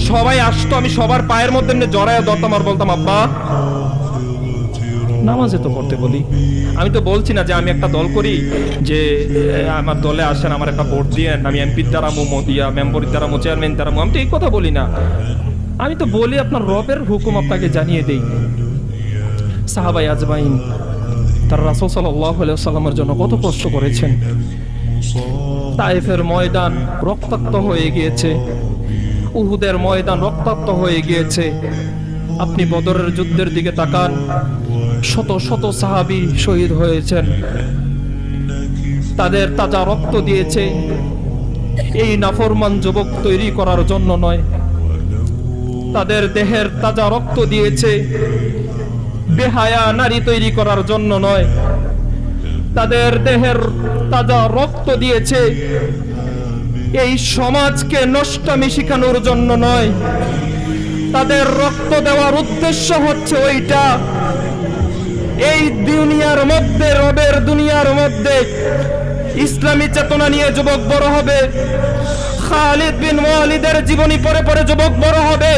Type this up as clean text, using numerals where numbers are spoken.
সবাই আসতো, আমি সবার পায়ের মধ্যে এমনি জড়ায় ধরতাম আর বলতাম আব্বা নামাজে তো পড়তে বলি। আমি তো বলছি না যে আমি একটা দল করি যে আমার দলে আসেন, আমার একটা ভোট দিয়েন, আমি এমপির দ্বারা মেম্বরের দ্বারা চেয়ারম্যান দ্বারা আমি তো এই কথা বলি না। আমি তো বলি আপনার রবের হুকুম আপনাকে জানিয়ে দেই। সাহাবায়ে আজমাইন তারা রাসূল সাল্লাল্লাহু আলাইহি ওয়াসাল্লামের জন্য কত কষ্ট করেছেন। তায়েফের ময়দান রক্তাক্ত হয়ে গিয়েছে, উহুদের ময়দান রক্তাক্ত হয়ে গিয়েছে। আপনি বদরের যুদ্ধের দিকে তাকান, শত শত সাহাবী শহীদ হয়েছেন, তাদের তাজা রক্ত দিয়েছে এই নাফরমান যুবক তৈরি করার জন্য নয়, তাদের দেহের তাজা রক্ত দিয়েছে বেহায়া নারী তৈরি করার জন্য নয়, তাদের দেহের তাজা রক্ত দিয়েছে এই সমাজকে নষ্টামি শিখানোর জন্য নয়। তাদের রক্ত দেওয়ার উদ্দেশ্য হচ্ছে ওইটা, এই দুনিয়ার মধ্যে, রবের দুনিয়ার মধ্যে ইসলামী চেতনা নিয়ে যুবক বড় হবে। খালিদ বিন ওয়ালিদের জীবনী পড়ে পড়ে যুবক বড় হবে।